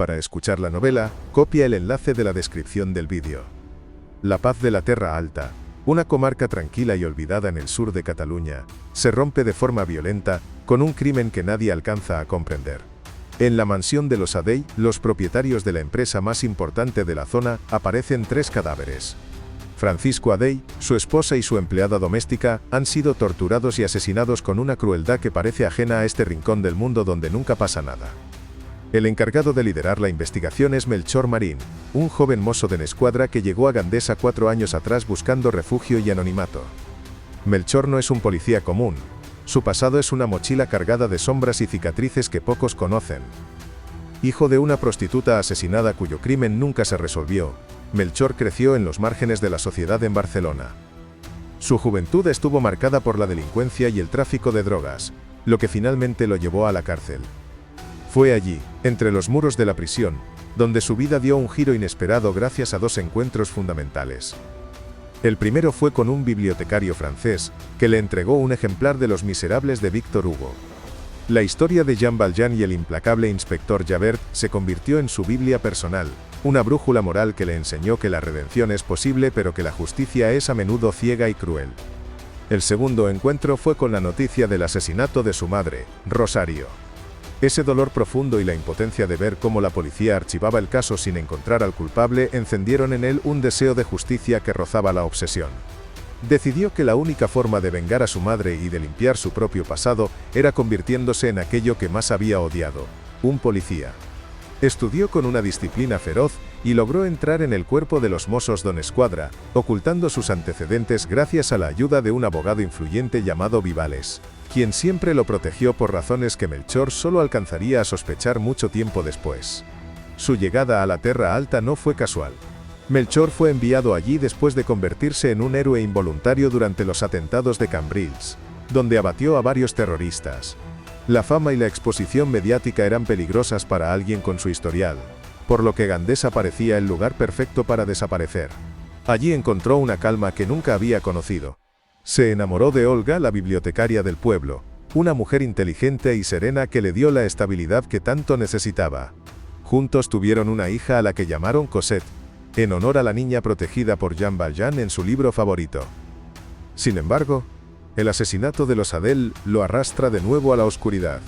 Para escuchar la novela, copia el enlace de la descripción del vídeo. La paz de la Terra Alta, una comarca tranquila y olvidada en el sur de Cataluña, se rompe de forma violenta, con un crimen que nadie alcanza a comprender. En la mansión de los Adey, los propietarios de la empresa más importante de la zona, aparecen 3 cadáveres. Francisco Adey, su esposa y su empleada doméstica, han sido torturados y asesinados con una crueldad que parece ajena a este rincón del mundo donde nunca pasa nada. El encargado de liderar la investigación es Melchor Marín, un joven mozo de escuadra que llegó a Gandesa 4 años atrás buscando refugio y anonimato. Melchor no es un policía común. Su pasado es una mochila cargada de sombras y cicatrices que pocos conocen. Hijo de una prostituta asesinada cuyo crimen nunca se resolvió, Melchor creció en los márgenes de la sociedad en Barcelona. Su juventud estuvo marcada por la delincuencia y el tráfico de drogas, lo que finalmente lo llevó a la cárcel. Fue allí, entre los muros de la prisión, donde su vida dio un giro inesperado gracias a 2 encuentros fundamentales. El primero fue con un bibliotecario francés, que le entregó un ejemplar de Los Miserables de Víctor Hugo. La historia de Jean Valjean y el implacable inspector Javert se convirtió en su Biblia personal, una brújula moral que le enseñó que la redención es posible pero que la justicia es a menudo ciega y cruel. El segundo encuentro fue con la noticia del asesinato de su madre, Rosario. Ese dolor profundo y la impotencia de ver cómo la policía archivaba el caso sin encontrar al culpable encendieron en él un deseo de justicia que rozaba la obsesión. Decidió que la única forma de vengar a su madre y de limpiar su propio pasado era convirtiéndose en aquello que más había odiado, un policía. Estudió con una disciplina feroz y logró entrar en el cuerpo de los Mossos d'Esquadra, ocultando sus antecedentes gracias a la ayuda de un abogado influyente llamado Vivales, quien siempre lo protegió por razones que Melchor solo alcanzaría a sospechar mucho tiempo después. Su llegada a la Terra Alta no fue casual. Melchor fue enviado allí después de convertirse en un héroe involuntario durante los atentados de Cambrils, donde abatió a varios terroristas. La fama y la exposición mediática eran peligrosas para alguien con su historial, por lo que Gandesa parecía el lugar perfecto para desaparecer. Allí encontró una calma que nunca había conocido. Se enamoró de Olga, la bibliotecaria del pueblo, una mujer inteligente y serena que le dio la estabilidad que tanto necesitaba. Juntos tuvieron una hija a la que llamaron Cosette, en honor a la niña protegida por Jean Valjean en su libro favorito. Sin embargo, el asesinato de los Adey lo arrastra de nuevo a la oscuridad.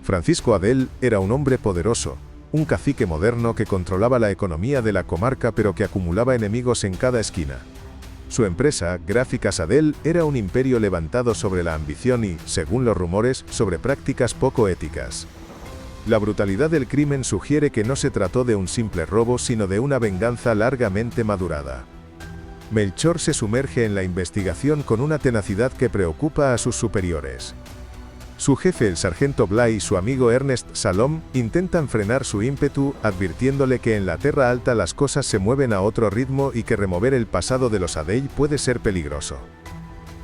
Francisco Adey era un hombre poderoso, un cacique moderno que controlaba la economía de la comarca pero que acumulaba enemigos en cada esquina. Su empresa, Gráficas Adey, era un imperio levantado sobre la ambición y, según los rumores, sobre prácticas poco éticas. La brutalidad del crimen sugiere que no se trató de un simple robo sino de una venganza largamente madurada. Melchor se sumerge en la investigación con una tenacidad que preocupa a sus superiores. Su jefe, el sargento Bly, y su amigo Ernest Salom intentan frenar su ímpetu, advirtiéndole que en la Terra Alta las cosas se mueven a otro ritmo y que remover el pasado de los Adey puede ser peligroso.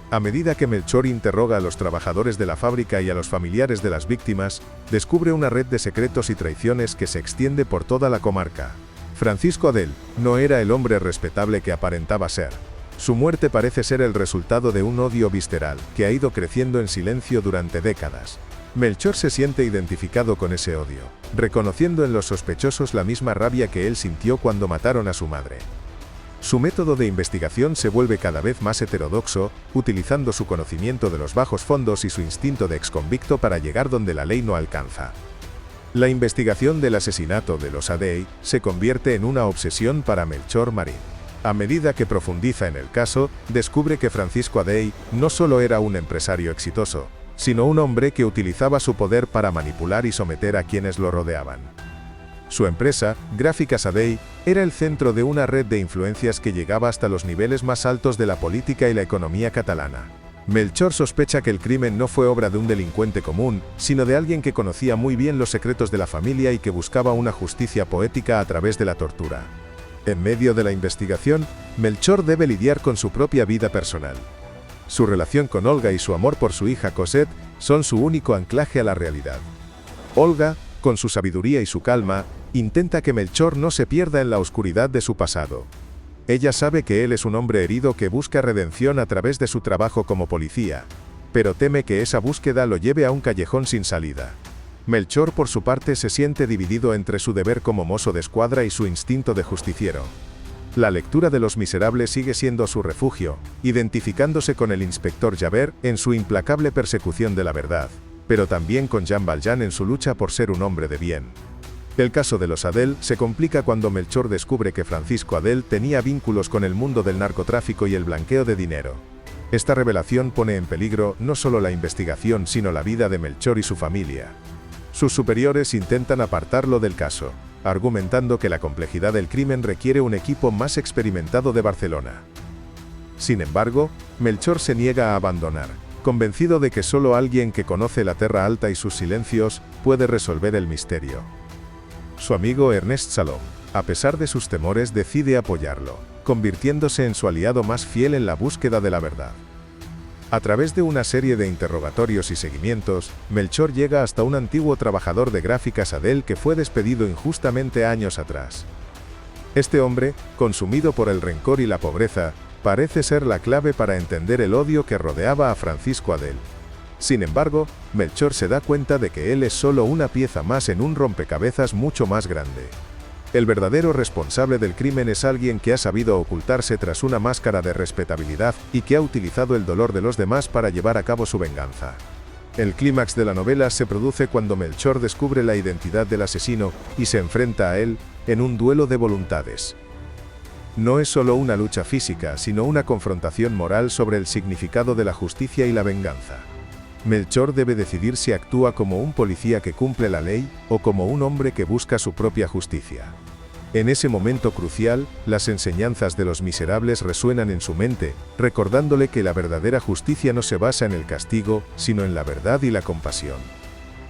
A medida que Melchor interroga a los trabajadores de la fábrica y a los familiares de las víctimas, descubre una red de secretos y traiciones que se extiende por toda la comarca. Francisco Adey no era el hombre respetable que aparentaba ser. Su muerte parece ser el resultado de un odio visceral, que ha ido creciendo en silencio durante décadas. Melchor se siente identificado con ese odio, reconociendo en los sospechosos la misma rabia que él sintió cuando mataron a su madre. Su método de investigación se vuelve cada vez más heterodoxo, utilizando su conocimiento de los bajos fondos y su instinto de exconvicto para llegar donde la ley no alcanza. La investigación del asesinato de los Adey se convierte en una obsesión para Melchor Marín. A medida que profundiza en el caso, descubre que Francisco Adey no solo era un empresario exitoso, sino un hombre que utilizaba su poder para manipular y someter a quienes lo rodeaban. Su empresa, Gráficas Adey, era el centro de una red de influencias que llegaba hasta los niveles más altos de la política y la economía catalana. Melchor sospecha que el crimen no fue obra de un delincuente común, sino de alguien que conocía muy bien los secretos de la familia y que buscaba una justicia poética a través de la tortura. En medio de la investigación, Melchor debe lidiar con su propia vida personal. Su relación con Olga y su amor por su hija Cosette son su único anclaje a la realidad. Olga, con su sabiduría y su calma, intenta que Melchor no se pierda en la oscuridad de su pasado. Ella sabe que él es un hombre herido que busca redención a través de su trabajo como policía, pero teme que esa búsqueda lo lleve a un callejón sin salida. Melchor, por su parte, se siente dividido entre su deber como mozo de escuadra y su instinto de justiciero. La lectura de Los Miserables sigue siendo su refugio, identificándose con el inspector Javert en su implacable persecución de la verdad, pero también con Jean Valjean en su lucha por ser un hombre de bien. El caso de los Adel se complica cuando Melchor descubre que Francisco Adel tenía vínculos con el mundo del narcotráfico y el blanqueo de dinero. Esta revelación pone en peligro no solo la investigación, sino la vida de Melchor y su familia. Sus superiores intentan apartarlo del caso, argumentando que la complejidad del crimen requiere un equipo más experimentado de Barcelona. Sin embargo, Melchor se niega a abandonar, convencido de que solo alguien que conoce la Terra Alta y sus silencios puede resolver el misterio. Su amigo Ernest Salom, a pesar de sus temores, decide apoyarlo, convirtiéndose en su aliado más fiel en la búsqueda de la verdad. A través de una serie de interrogatorios y seguimientos, Melchor llega hasta un antiguo trabajador de gráficas Adel que fue despedido injustamente años atrás. Este hombre, consumido por el rencor y la pobreza, parece ser la clave para entender el odio que rodeaba a Francisco Adel. Sin embargo, Melchor se da cuenta de que él es solo una pieza más en un rompecabezas mucho más grande. El verdadero responsable del crimen es alguien que ha sabido ocultarse tras una máscara de respetabilidad y que ha utilizado el dolor de los demás para llevar a cabo su venganza. El clímax de la novela se produce cuando Melchor descubre la identidad del asesino y se enfrenta a él en un duelo de voluntades. No es solo una lucha física, sino una confrontación moral sobre el significado de la justicia y la venganza. Melchor debe decidir si actúa como un policía que cumple la ley o como un hombre que busca su propia justicia. En ese momento crucial, las enseñanzas de Los Miserables resuenan en su mente, recordándole que la verdadera justicia no se basa en el castigo, sino en la verdad y la compasión.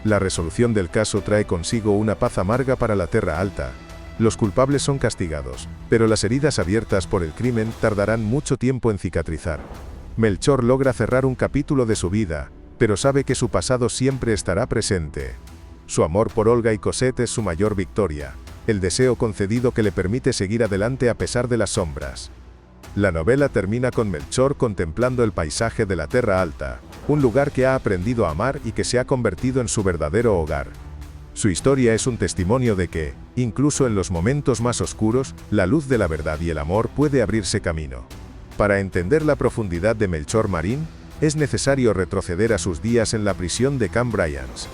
La resolución del caso trae consigo una paz amarga para la Terra Alta. Los culpables son castigados, pero las heridas abiertas por el crimen tardarán mucho tiempo en cicatrizar. Melchor logra cerrar un capítulo de su vida, pero sabe que su pasado siempre estará presente. Su amor por Olga y Cosette es su mayor victoria, el deseo concedido que le permite seguir adelante a pesar de las sombras. La novela termina con Melchor contemplando el paisaje de la Terra Alta, un lugar que ha aprendido a amar y que se ha convertido en su verdadero hogar. Su historia es un testimonio de que, incluso en los momentos más oscuros, la luz de la verdad y el amor puede abrirse camino. Para entender la profundidad de Melchor Marín, es necesario retroceder a sus días en la prisión de Camp Bryans.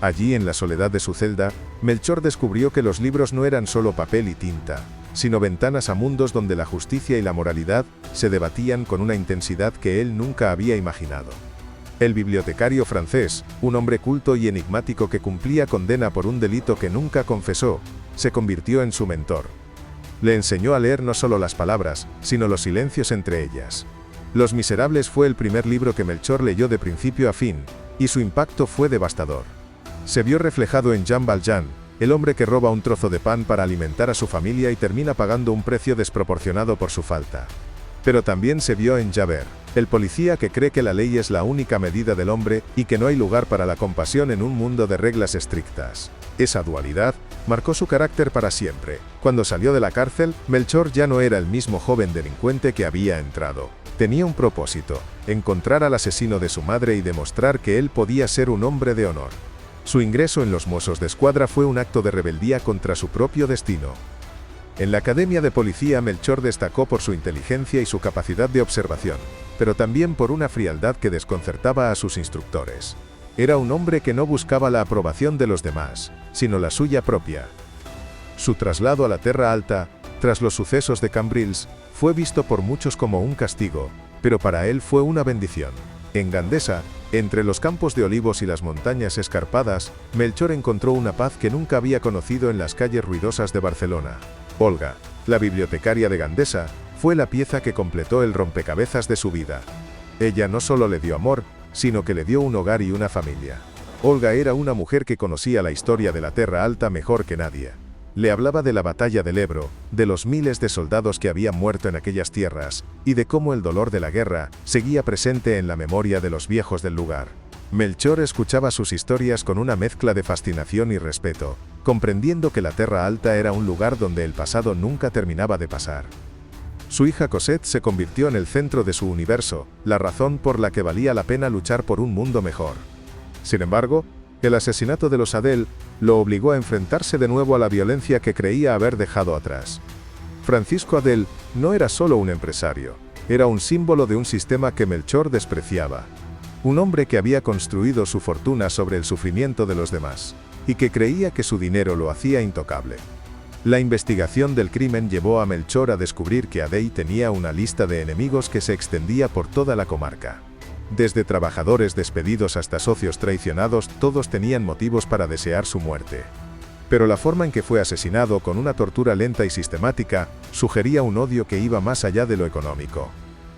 Allí, en la soledad de su celda, Melchor descubrió que los libros no eran solo papel y tinta, sino ventanas a mundos donde la justicia y la moralidad se debatían con una intensidad que él nunca había imaginado. El bibliotecario francés, un hombre culto y enigmático que cumplía condena por un delito que nunca confesó, se convirtió en su mentor. Le enseñó a leer no solo las palabras, sino los silencios entre ellas. Los Miserables fue el primer libro que Melchor leyó de principio a fin, y su impacto fue devastador. Se vio reflejado en Jean Valjean, el hombre que roba un trozo de pan para alimentar a su familia y termina pagando un precio desproporcionado por su falta. Pero también se vio en Javert, el policía que cree que la ley es la única medida del hombre y que no hay lugar para la compasión en un mundo de reglas estrictas. Esa dualidad marcó su carácter para siempre. Cuando salió de la cárcel, Melchor ya no era el mismo joven delincuente que había entrado. Tenía un propósito: encontrar al asesino de su madre y demostrar que él podía ser un hombre de honor. Su ingreso en los Mossos de Escuadra fue un acto de rebeldía contra su propio destino. En la Academia de Policía, Melchor destacó por su inteligencia y su capacidad de observación, pero también por una frialdad que desconcertaba a sus instructores. Era un hombre que no buscaba la aprobación de los demás, sino la suya propia. Su traslado a la Terra Alta, tras los sucesos de Cambrils, fue visto por muchos como un castigo, pero para él fue una bendición. En Gandesa, entre los campos de olivos y las montañas escarpadas, Melchor encontró una paz que nunca había conocido en las calles ruidosas de Barcelona. Olga, la bibliotecaria de Gandesa, fue la pieza que completó el rompecabezas de su vida. Ella no solo le dio amor, sino que le dio un hogar y una familia. Olga era una mujer que conocía la historia de la Terra Alta mejor que nadie. Le hablaba de la batalla del Ebro, de los miles de soldados que habían muerto en aquellas tierras, y de cómo el dolor de la guerra seguía presente en la memoria de los viejos del lugar. Melchor escuchaba sus historias con una mezcla de fascinación y respeto, comprendiendo que la Terra Alta era un lugar donde el pasado nunca terminaba de pasar. Su hija Cosette se convirtió en el centro de su universo, la razón por la que valía la pena luchar por un mundo mejor. Sin embargo, El asesinato de los Adel lo obligó a enfrentarse de nuevo a la violencia que creía haber dejado atrás. Francisco Adel no era solo un empresario, era un símbolo de un sistema que Melchor despreciaba. Un hombre que había construido su fortuna sobre el sufrimiento de los demás, y que creía que su dinero lo hacía intocable. La investigación del crimen llevó a Melchor a descubrir que Adey tenía una lista de enemigos que se extendía por toda la comarca. Desde trabajadores despedidos hasta socios traicionados, todos tenían motivos para desear su muerte. Pero la forma en que fue asesinado, con una tortura lenta y sistemática, sugería un odio que iba más allá de lo económico.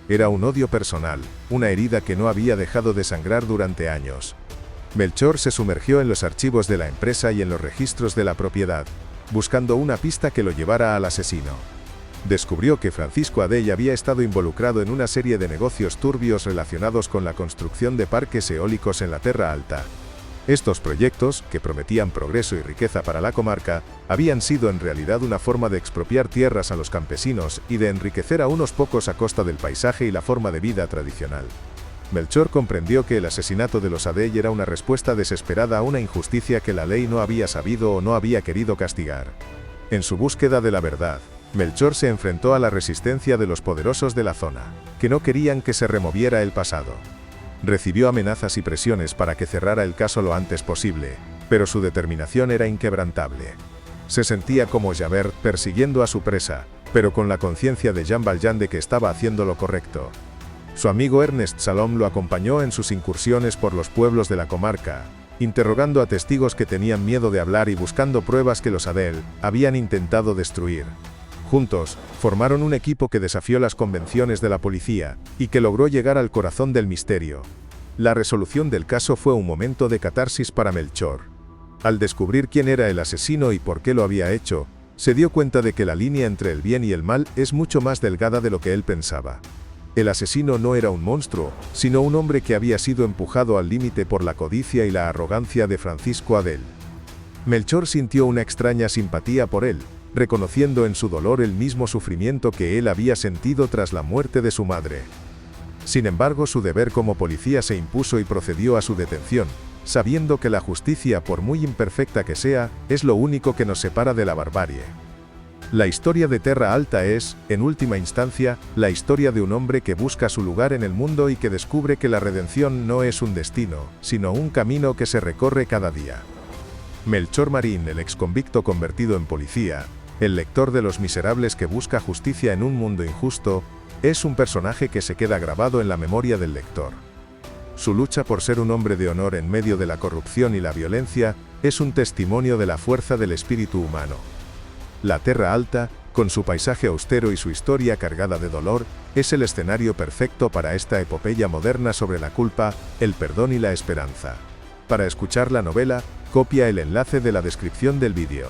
Era un odio personal, una herida que no había dejado de sangrar durante años. Melchor se sumergió en los archivos de la empresa y en los registros de la propiedad, buscando una pista que lo llevara al asesino. Descubrió que Francisco Adey había estado involucrado en una serie de negocios turbios relacionados con la construcción de parques eólicos en la Terra Alta. Estos proyectos, que prometían progreso y riqueza para la comarca, habían sido en realidad una forma de expropiar tierras a los campesinos y de enriquecer a unos pocos a costa del paisaje y la forma de vida tradicional. Melchor comprendió que el asesinato de los Adey era una respuesta desesperada a una injusticia que la ley no había sabido o no había querido castigar. En su búsqueda de la verdad, Melchor se enfrentó a la resistencia de los poderosos de la zona, que no querían que se removiera el pasado. Recibió amenazas y presiones para que cerrara el caso lo antes posible, pero su determinación era inquebrantable. Se sentía como Javert persiguiendo a su presa, pero con la conciencia de Jean Valjean de que estaba haciendo lo correcto. Su amigo Ernest Salom lo acompañó en sus incursiones por los pueblos de la comarca, interrogando a testigos que tenían miedo de hablar y buscando pruebas que los Adel habían intentado destruir. Juntos, formaron un equipo que desafió las convenciones de la policía y que logró llegar al corazón del misterio. La resolución del caso fue un momento de catarsis para Melchor. Al descubrir quién era el asesino y por qué lo había hecho, se dio cuenta de que la línea entre el bien y el mal es mucho más delgada de lo que él pensaba. El asesino no era un monstruo, sino un hombre que había sido empujado al límite por la codicia y la arrogancia de Francisco Adel. Melchor sintió una extraña simpatía por él, reconociendo en su dolor el mismo sufrimiento que él había sentido tras la muerte de su madre. Sin embargo, su deber como policía se impuso y procedió a su detención, sabiendo que la justicia, por muy imperfecta que sea, es lo único que nos separa de la barbarie. La historia de Terra Alta es, en última instancia, la historia de un hombre que busca su lugar en el mundo y que descubre que la redención no es un destino, sino un camino que se recorre cada día. Melchor Marín, el exconvicto convertido en policía, el lector de Los Miserables que busca justicia en un mundo injusto, es un personaje que se queda grabado en la memoria del lector. Su lucha por ser un hombre de honor en medio de la corrupción y la violencia es un testimonio de la fuerza del espíritu humano. La Terra Alta, con su paisaje austero y su historia cargada de dolor, es el escenario perfecto para esta epopeya moderna sobre la culpa, el perdón y la esperanza. Para escuchar la novela, copia el enlace de la descripción del vídeo.